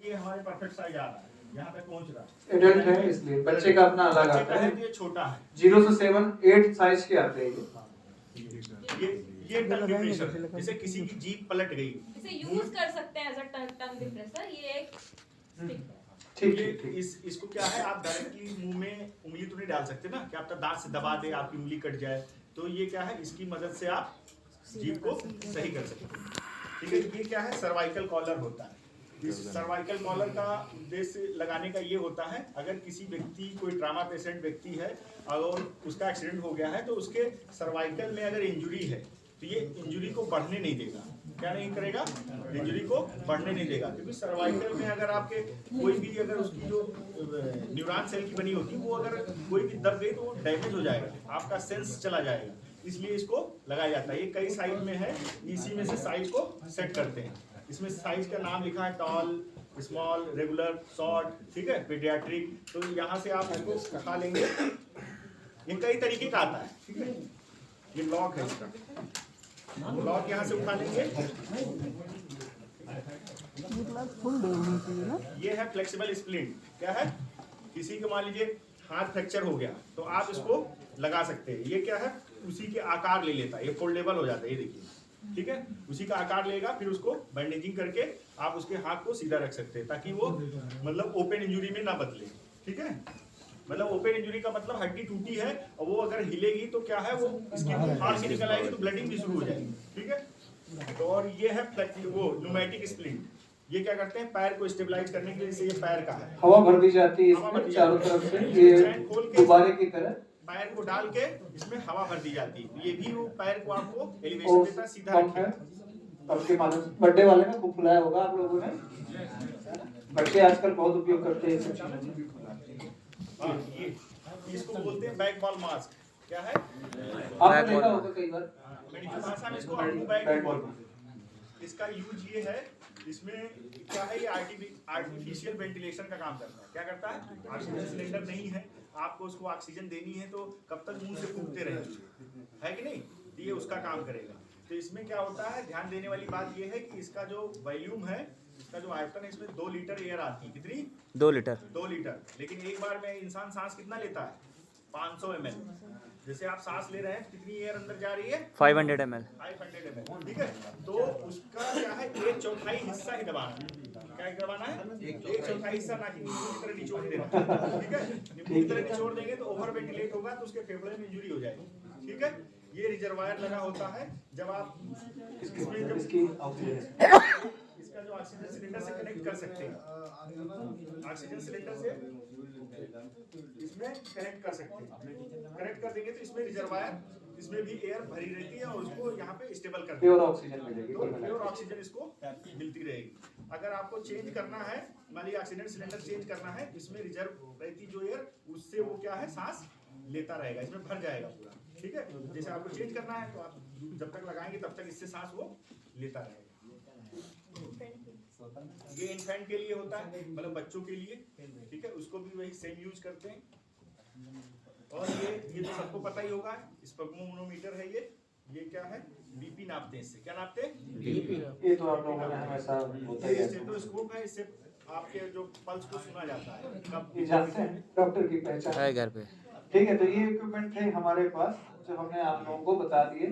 ये हमारे perfect size आ रहा है, यहाँ पे पहुँच रहा है, एडल्ट है इसलिए बच्चे का अपना अलग आता है। ये छोटा है 0 से 7 8 साइज के आते हैं ये टंग डिप्रेशर, जैसे किसी की जीभ पलट गई, इसे यूज कर सकते हैं एज अ टंग डिप्रेसर। ये एक stick है। ठीक ये ठीक। इसको क्या है, आप डायरेक्टली मुंह में उंगली तो नहीं डाल सकते ना कि आप तो दांत से दबा दे आपकी उंगली कट जाए, तो ये क्या है, इसकी मदद से आप जीभ को सही कर सकते हैं। ठीक है, ये क्या है, सर्वाइकल कॉलर होता है। इस सर्वाइकल कॉलर का उद्देश्य लगाने का ये होता है, अगर किसी व्यक्ति, कोई ट्रामा पेशेंट व्यक्ति है और उसका एक्सीडेंट हो गया है, तो उसके सर्वाइकल में अगर इंजुरी है तो ये इंजुरी को बढ़ने नहीं देगा। क्या नहीं करेगा, इंजुरी को बढ़ने नहीं देगा, क्योंकि सर्वाइकल में अगर आपके कोई भी, अगर उसकी जो न्यूरॉन सेल की बनी होती है वो अगर कोई भी दब गई तो वो डैमेज हो जाएगा, आपका सेंस चला जाएगा, इसलिए इसको लगाया जाता है। ये कई साइज में है, इसी में से साइज को सेट करते हैं। इसमें साइज का नाम लिखा है, टॉल, स्मॉल, रेगुलर, शॉर्ट, ठीक है, पीडियाट्रिक। तो यहाँ से आप इसको उठा लेंगे, ये कई तरीके का आता है, ठीक है। ये लॉक है इसका, लॉक यहाँ से उठा लेंगे। ये है फ्लेक्सिबल स्प्लिंट। क्या है, किसी को मान लीजिए हाथ फ्रैक्चर हो गया तो आप इसको लगा सकते हैं। ये क्या है, उसी के आकार ले लेता है, ये फोल्डेबल हो जाता है, ये देखिए, ठीक है, उसी का आकार लेगा, फिर उसको बैंडेजिंग करके आप उसके हाथ को सीधा रख सकते हैं, ताकि वो मतलब ओपन इंजरी में ना बदले। ठीक है, मतलब ओपन इंजरी का मतलब हड्डी टूटी है और वो अगर हिलेगी तो क्या है, वो स्किन फाड़ के निकल आएगी तो ब्लडिंग भी शुरू हो जाएगी। ठीक है, तो और ये है वो न्यूमैटिक स्प्लिंट। ये क्या करते हैं, पैर को स्टेबलाइज करने के लिए, जैसे ये पैर का है, हवा भर दी जाती है इसमें चारों तरफ से, ये गुब्बारे की तरह पैर को डाल के इसमें हवा भर दी जाती है। ये भी वो पैर को आपको एलिवेशन देता है, सीधा रखिए। आपके माध्यम से बर्थडे वाले में खूब फुलाया होगा आप लोगों ने, बच्चे आजकल बहुत उपयोग करते हैं सब चीजें। ये इसको बोलते हैं बैक बॉल मास्क। क्या है, आपने देखा होगा कई बार मेडिकल भाषा में इसको बैक बॉल। इसका यूज ये है, इसमें क्या है, ये आर्टिफिशियल वेंटिलेशन का काम करता है। क्या करता है, ऑक्सीजन सिलेंडर नहीं है, आपको उसको ऑक्सीजन देनी है तो कब तक मुंह से फूंकते रहेंगे, है कि नहीं, ये उसका काम करेगा। तो इसमें क्या होता है, ध्यान देने वाली बात ये है कि इसका जो वॉल्यूम है, इसका जो आयतन है, इसमें 2 लीटर एयर आती है। कितनी, 2 लीटर। 2 लीटर, लेकिन एक बार में इंसान सांस कितना लेता है, 500 ml। जैसे आप सांस ले रहे हैं, कितनी एयर अंदर जा रही है, 500 ml। 500 ml, ठीक है। तो उसका क्या है, 1/4 हिस्सा ही दबाना है। क्या दबाना है, 1/4 हिस्सा, ना कि नींबू की तरह निचोड़ देना। ठीक है, नींबू की तरह निचोड़ देंगे तो ओवर वेंटिलेट होगा तो उसके फेफड़े में इंजरी हो जाएगी। ठीक है, ये रिजर्वायर लगा होता है। जब आप इसमें जब इसका जो ऑक्सीजन सिलेंडर से कनेक्ट कर सकते हैं, ऑक्सीजन सिलेंडर से इसमें कनेक्ट कर सकते हैं। कनेक्ट कर देंगे तो इसमें रिजर्वायर, इसमें भी एयर भरी रहती है और उसको यहाँ पे स्टेबल कर प्योर ऑक्सीजन मिलेगी, तो प्योर ऑक्सीजन इसको मिलती रहेगी। अगर आपको चेंज करना है, मान लीजिए ऑक्सीजन सिलेंडर चेंज करना है, इसमें रिजर्व रहती जो एयर, उससे वो क्या है, सांस लेता रहेगा, इसमें भर जाएगा पूरा। ठीक है, जैसे आपको चेंज करना है तो आप जब तक लगाएंगे तब तक इससे सांस वो लेता रहेगा। ये इन्फेंट के लिए होता है, मतलब बच्चों के लिए। ठीक है, उसको भी वही सेम यूज करते हैं। और ये तो सबको पता ही होगा, स्पेग्मोमीटर है ये क्या है, बीपी नापते हैं। इससे क्या नापते हैं, बीपी। ये तो आप लोगों ने हमेशा होता ही है। स्टेथोस्कोप है, इससे आपके जो पल्स को सुना जाता है। ये जानते हैं, डॉक्टर की पहचान है घर पे। ठीक है, तो ये इक्विपमेंट थे हमारे पास जो हमने आप लोगों को बता दिए।